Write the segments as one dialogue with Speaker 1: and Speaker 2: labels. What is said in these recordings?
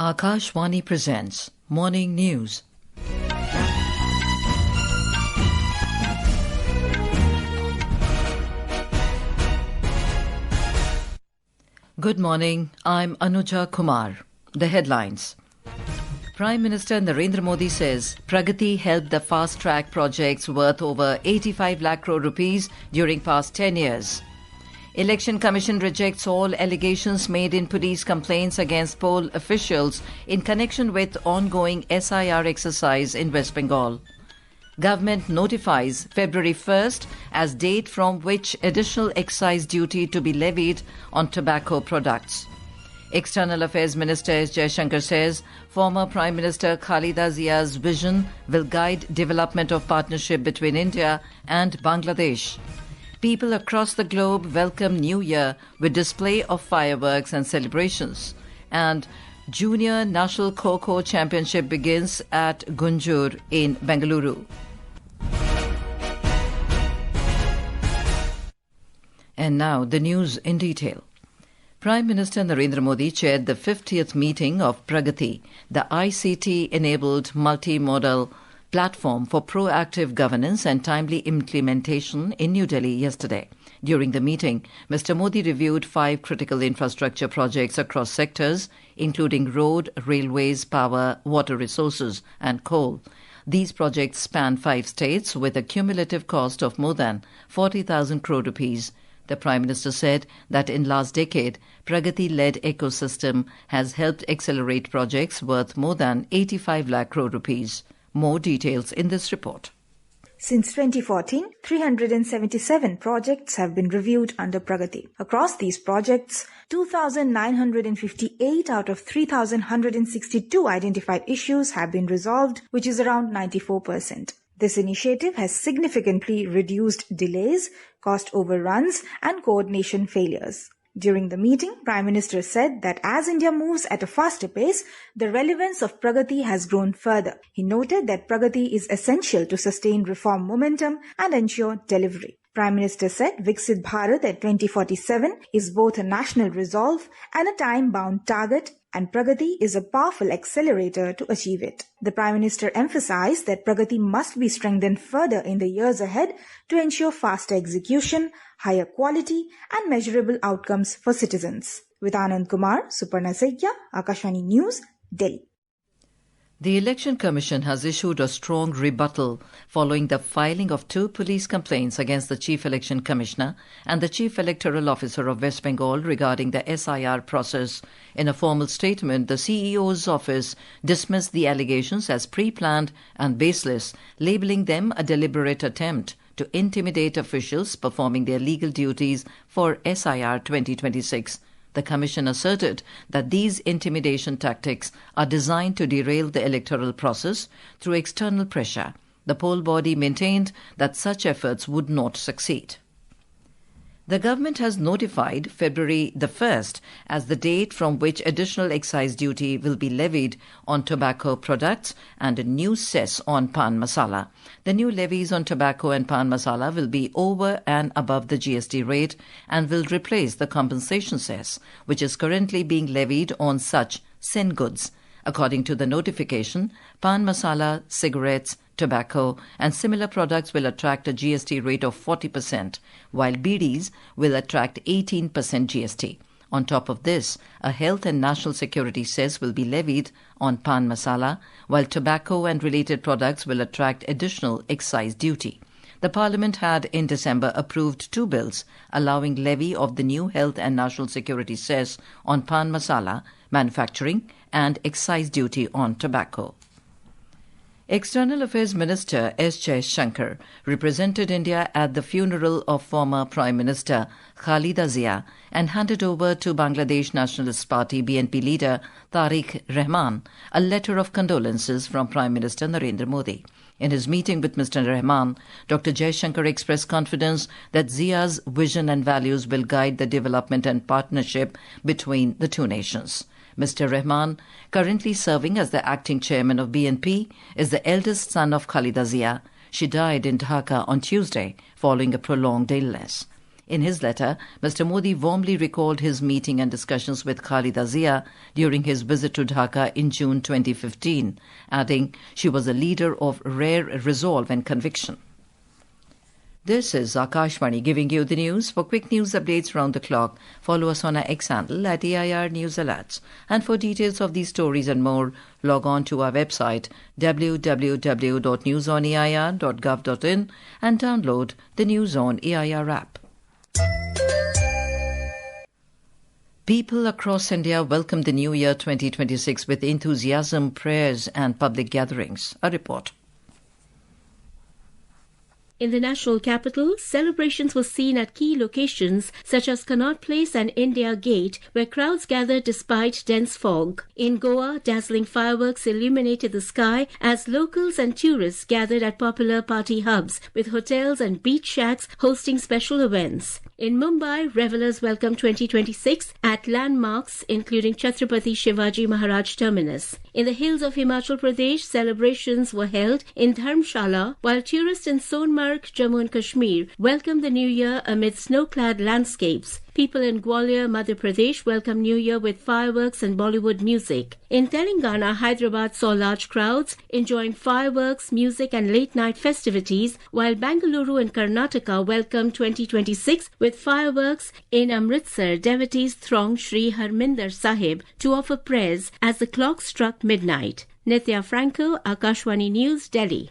Speaker 1: Akashvani presents Morning News. Good morning, I'm Anuja Kumar. The headlines. Prime Minister Narendra Modi says Pragati helped the fast-track projects worth over 85 lakh crore rupees during past 10 years. Election Commission rejects all allegations made in police complaints against poll officials in connection with ongoing SIR exercise in West Bengal. Government notifies February 1st as date from which additional excise duty to be levied on tobacco products. External Affairs Minister S. Jaishankar says former Prime Minister Khalida Zia's vision will guide development of partnership between India and Bangladesh. People across the globe welcome New Year with display of fireworks and celebrations. And Junior National Coco Championship begins at Gunjur in Bengaluru. And now the news in detail. Prime Minister Narendra Modi chaired the 50th meeting of Pragati, the ICT-enabled multimodal platform for proactive governance and timely implementation in New Delhi yesterday. During the meeting, Mr. Modi reviewed 5 critical infrastructure projects across sectors, including road, railways, power, water resources and coal. These projects span 5 states with a cumulative cost of more than 40,000 crore rupees. The Prime Minister said that in last decade, Pragati-led ecosystem has helped accelerate projects worth more than 85 lakh crore rupees. More details in this report.
Speaker 2: Since 2014, 377 projects have been reviewed under Pragati. Across these projects, 2,958 out of 3,162 identified issues have been resolved, which is around 94%. This initiative has significantly reduced delays, cost overruns, and coordination failures. During the meeting, Prime Minister said that as India moves at a faster pace, the relevance of Pragati has grown further. He noted that Pragati is essential to sustain reform momentum and ensure delivery. Prime Minister said Viksit Bharat at 2047 is both a national resolve and a time-bound target, and Pragati is a powerful accelerator to achieve it. The Prime Minister emphasized that Pragati must be strengthened further in the years ahead to ensure faster execution, higher quality and measurable outcomes for citizens. With Anand Kumar, Suparna Saikia, Akashvani News, Delhi.
Speaker 1: The Election Commission has issued a strong rebuttal following the filing of 2 police complaints against the Chief Election Commissioner and the Chief Electoral Officer of West Bengal regarding the SIR process. In a formal statement, the CEO's office dismissed the allegations as pre-planned and baseless, labelling them a deliberate attempt to intimidate officials performing their legal duties for SIR 2026. The Commission asserted that these intimidation tactics are designed to derail the electoral process through external pressure. The poll body maintained that such efforts would not succeed. The government has notified February the 1st as the date from which additional excise duty will be levied on tobacco products and a new cess on pan masala. The new levies on tobacco and pan masala will be over and above the GST rate and will replace the compensation cess, which is currently being levied on such sin goods. According to the notification, pan masala, cigarettes, tobacco and similar products will attract a GST rate of 40%, while BDs will attract 18% GST. On top of this, a health and national security cess will be levied on pan masala, while tobacco and related products will attract additional excise duty. The Parliament had in December approved 2 bills allowing levy of the new health and national security cess on pan masala, manufacturing and excise duty on tobacco. External Affairs Minister S. Jaishankar represented India at the funeral of former Prime Minister Khalida Zia and handed over to Bangladesh Nationalist Party BNP leader Tariq Rahman a letter of condolences from Prime Minister Narendra Modi. In his meeting with Mr. Rahman, Dr. Jaishankar expressed confidence that Zia's vision and values will guide the development and partnership between the 2 nations. Mr. Rahman, currently serving as the acting chairman of BNP, is the eldest son of Khalida Zia. She died in Dhaka on Tuesday following a prolonged illness. In his letter, Mr. Modi warmly recalled his meeting and discussions with Khalida Zia during his visit to Dhaka in June 2015, adding she was a leader of rare resolve and conviction. This is Akashvani giving you the news. For quick news updates round the clock, follow us on our X handle at AIR News Alerts. And for details of these stories and more, log on to our website www.newsonair.gov.in and download the News on AIR app. People across India welcomed the New Year 2026 with enthusiasm, prayers and public gatherings. A report.
Speaker 3: In the national capital, celebrations were seen at key locations such as Connaught Place and India Gate, where crowds gathered despite dense fog. In Goa, dazzling fireworks illuminated the sky as locals and tourists gathered at popular party hubs, with hotels and beach shacks hosting special events. In Mumbai, revelers welcomed 2026 at landmarks including Chhatrapati Shivaji Maharaj Terminus. In the hills of Himachal Pradesh, celebrations were held in Dharamshala, while tourists in Sonmarg, Jammu and Kashmir welcomed the New Year amid snow-clad landscapes. People in Gwalior, Madhya Pradesh welcomed New Year with fireworks and Bollywood music. In Telangana, Hyderabad saw large crowds enjoying fireworks, music and late-night festivities, while Bengaluru and Karnataka welcomed 2026 with fireworks. In Amritsar, devotees thronged Sri Harminder Sahib to offer prayers as the clock struck midnight. Nitya Franco, Akashvani News, Delhi.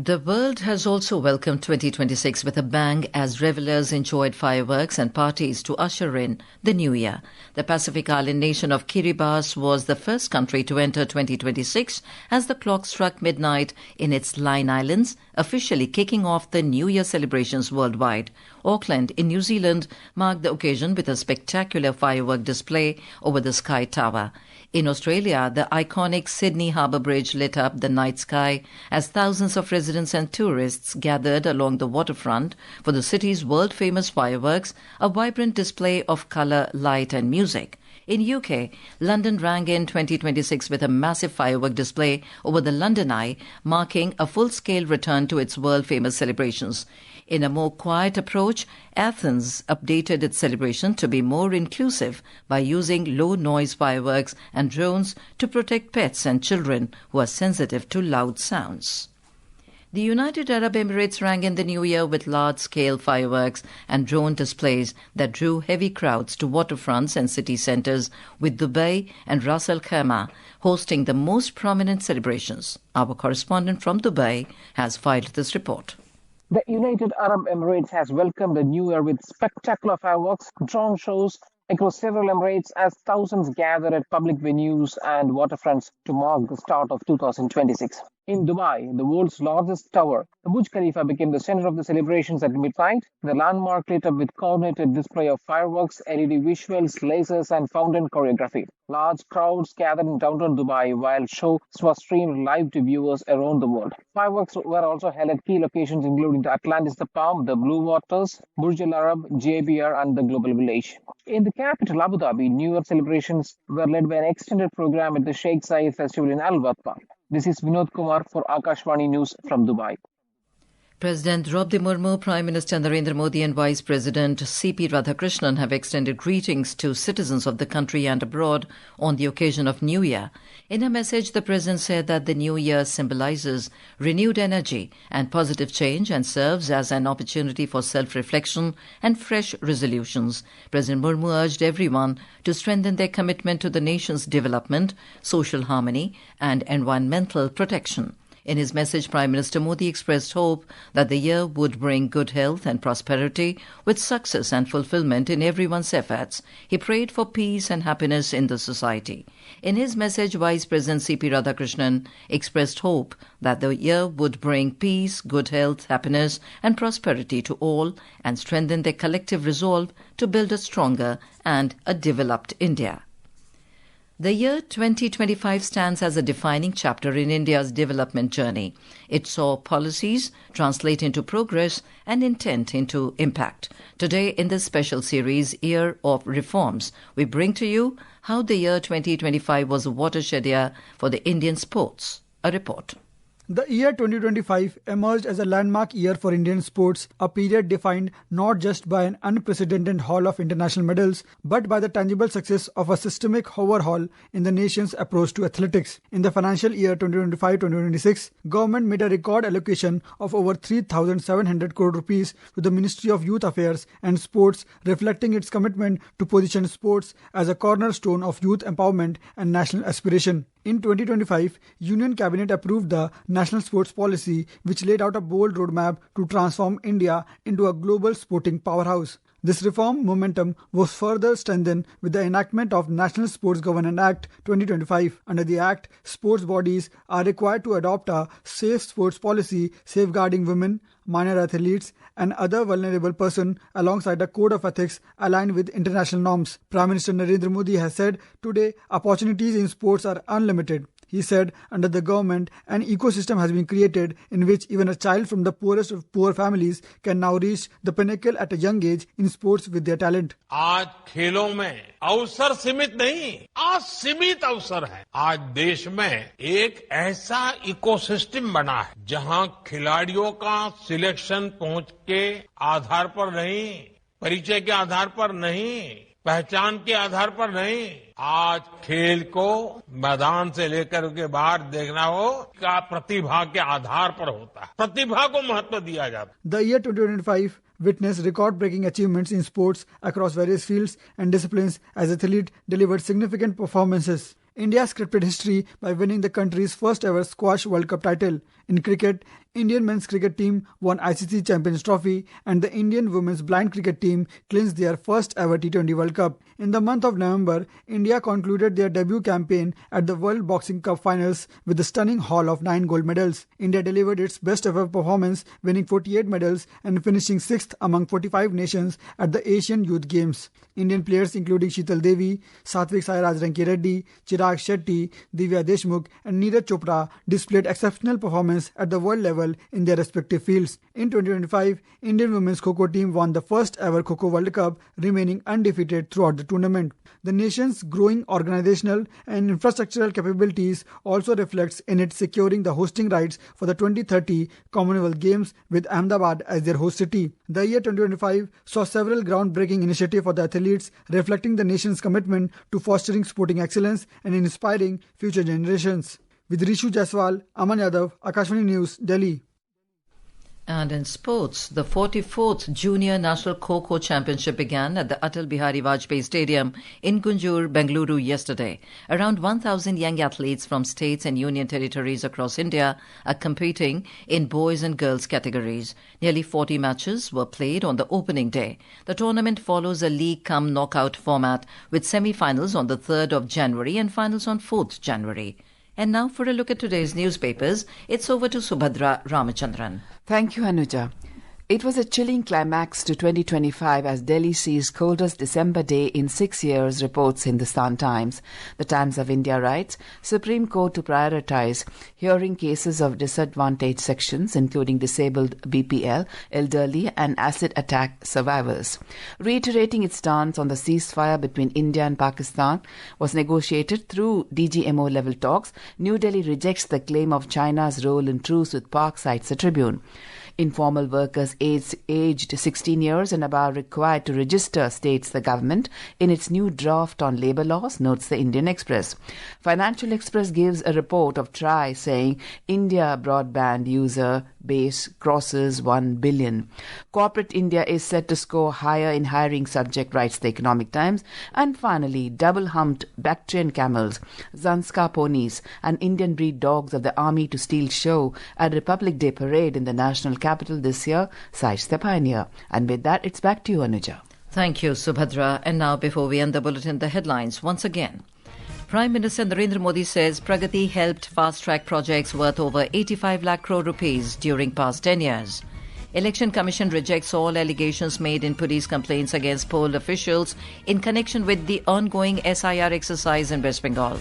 Speaker 1: The world has also welcomed 2026 with a bang as revelers enjoyed fireworks and parties to usher in the new year. The Pacific island nation of Kiribati was the first country to enter 2026 as the clock struck midnight in its Line Islands, officially kicking off the New Year celebrations worldwide. Auckland in New Zealand marked the occasion with a spectacular firework display over the Sky Tower. In Australia, the iconic Sydney Harbour Bridge lit up the night sky as thousands of residents and tourists gathered along the waterfront for the city's world-famous fireworks, a vibrant display of colour, light and music. In UK, London rang in 2026 with a massive firework display over the London Eye, marking a full-scale return to its world-famous celebrations. In a more quiet approach, Athens updated its celebration to be more inclusive by using low-noise fireworks and drones to protect pets and children who are sensitive to loud sounds. The United Arab Emirates rang in the new year with large-scale fireworks and drone displays that drew heavy crowds to waterfronts and city centres, with Dubai and Ras Al Khaimah hosting the most prominent celebrations. Our correspondent from Dubai has filed this report.
Speaker 4: The United Arab Emirates has welcomed the new year with spectacular fireworks, drone shows across several Emirates as thousands gather at public venues and waterfronts to mark the start of 2026. In Dubai, the world's largest tower, the Burj Khalifa became the center of the celebrations at midnight. The landmark lit up with coordinated display of fireworks, LED visuals, lasers and fountain choreography. Large crowds gathered in downtown Dubai while shows were streamed live to viewers around the world. Fireworks were also held at key locations including the Atlantis, the Palm, the Blue Waters, Burj Al Arab, JBR and the Global Village. In the capital Abu Dhabi, New Year celebrations were led by an extended program at the Sheikh Zayed Festival in Al Watfa. This is Vinod Kumar for Akashvani News from Dubai.
Speaker 1: President Draupadi Murmu, Prime Minister Narendra Modi and Vice President C.P. Radhakrishnan have extended greetings to citizens of the country and abroad on the occasion of New Year. In a message, the President said that the New Year symbolizes renewed energy and positive change and serves as an opportunity for self-reflection and fresh resolutions. President Murmu urged everyone to strengthen their commitment to the nation's development, social harmony and environmental protection. In his message, Prime Minister Modi expressed hope that the year would bring good health and prosperity with success and fulfillment in everyone's efforts. He prayed for peace and happiness in the society. In his message, Vice President C.P. Radhakrishnan expressed hope that the year would bring peace, good health, happiness and prosperity to all and strengthen their collective resolve to build a stronger and a developed India. The year 2025 stands as a defining chapter in India's development journey. It saw policies translate into progress and intent into impact. Today, in this special series, Year of Reforms, we bring to you how the year 2025 was a watershed year for the Indian sports. A report.
Speaker 5: The year 2025 emerged as a landmark year for Indian sports, a period defined not just by an unprecedented haul of international medals, but by the tangible success of a systemic overhaul in the nation's approach to athletics. In the financial year 2025-2026, government made a record allocation of over 3,700 crore rupees to the Ministry of Youth Affairs and Sports, reflecting its commitment to position sports as a cornerstone of youth empowerment and national aspiration. In 2025, Union Cabinet approved the National Sports Policy, which laid out a bold roadmap to transform India into a global sporting powerhouse. This reform momentum was further strengthened with the enactment of National Sports Governance Act 2025. Under the Act, sports bodies are required to adopt a safe sports policy safeguarding women, minor athletes and other vulnerable persons alongside a code of ethics aligned with international norms. Prime Minister Narendra Modi has said, "Today, opportunities in sports are unlimited." He said, under the government, an ecosystem has been created in which even a child from the poorest of poor families can now reach the pinnacle at a young age in sports with their talent.
Speaker 6: आज खेलों में अवसर सीमित नहीं, असीमित अवसर है। आज देश में एक ऐसा इकोसिस्टम बना है जहां खिलाड़ियों का सिलेक्शन पहुंच के आधार पर नहीं, परिचय के आधार पर नहीं, पहचान के आधार पर नहीं, आज खेल को मैदान से लेकर के बाहर देखना हो का प्रतिभा के आधार पर होता है। प्रतिभा को महत्व दिया जाता है।
Speaker 5: The year 2025 witnessed record-breaking achievements in sports across various fields and disciplines as athletes delivered significant performances. India scripted history by winning the country's first ever squash World Cup title. In cricket, Indian men's cricket team won ICC Champions Trophy and the Indian women's blind cricket team clinched their first ever T20 World Cup. In the month of November, India concluded their debut campaign at the World Boxing Cup finals with a stunning haul of 9 gold medals. India delivered its best ever performance, winning 48 medals and finishing 6th among 45 nations at the Asian Youth Games. Indian players including Sheetal Devi, Satvik Sairaj Ranki Reddy, Chirag Shetty, Divya Deshmukh and Neeraj Chopra displayed exceptional performance at the world level in their respective fields. In 2025, Indian women's Coco team won the first ever Coco World Cup, remaining undefeated throughout the tournament. The nation's growing organizational and infrastructural capabilities also reflects in it securing the hosting rights for the 2030 Commonwealth Games with Ahmedabad as their host city. The year 2025 saw several groundbreaking initiatives for the athletes, reflecting the nation's commitment to fostering sporting excellence and inspiring future generations. With Rishu Jaiswal, Aman Yadav, Akashvani News, Delhi.
Speaker 1: And in sports, the 44th Junior National Coco Championship began at the Atal Bihari Vajpayee Stadium in Gunjur, Bengaluru yesterday. Around 1,000 young athletes from states and union territories across India are competing in boys and girls categories. Nearly 40 matches were played on the opening day. The tournament follows a league-cum knockout format with semi-finals on the 3rd of January and finals on 4th January. And now for a look at today's newspapers, it's over to Subhadra Ramachandran.
Speaker 7: Thank you, Anuja. It was a chilling climax to 2025 as Delhi sees coldest December day in 6 years, reports Hindustan Times. The Times of India writes, Supreme Court to prioritize hearing cases of disadvantaged sections, including disabled BPL, elderly and acid attack survivors. Reiterating its stance on the ceasefire between India and Pakistan was negotiated through DGMO level talks. New Delhi rejects the claim of China's role in truce with Pak, cites the Tribune. Informal workers aged 16 years and above required to register, states the government in its new draft on labour laws, notes the Indian Express. Financial Express gives a report of TRAI saying India broadband user base crosses 1 billion. Corporate India is set to score higher in hiring, subject, writes the Economic Times. And finally, double-humped Bactrian camels, Zanskar ponies and Indian breed dogs of the Army to Steel show at Republic Day parade in the national capital this year, cites the Pioneer. And with that, it's back to you, Anuja.
Speaker 1: Thank you, Subhadra. And now, before we end the bulletin, the headlines once again. Prime Minister Narendra Modi says Pragati helped fast-track projects worth over 85 lakh crore rupees during past 10 years. Election Commission rejects all allegations made in police complaints against poll officials in connection with the ongoing SIR exercise in West Bengal.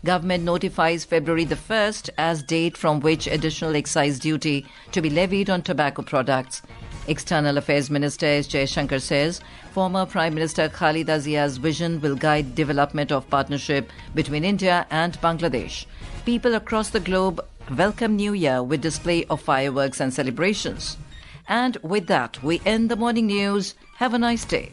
Speaker 1: Government notifies February the 1st as date from which additional excise duty to be levied on tobacco products. External Affairs Minister S. Jaishankar says former Prime Minister Khalida Zia's vision will guide development of partnership between India and Bangladesh. People across the globe welcome New Year with display of fireworks and celebrations. And with that, we end the morning news. Have a nice day.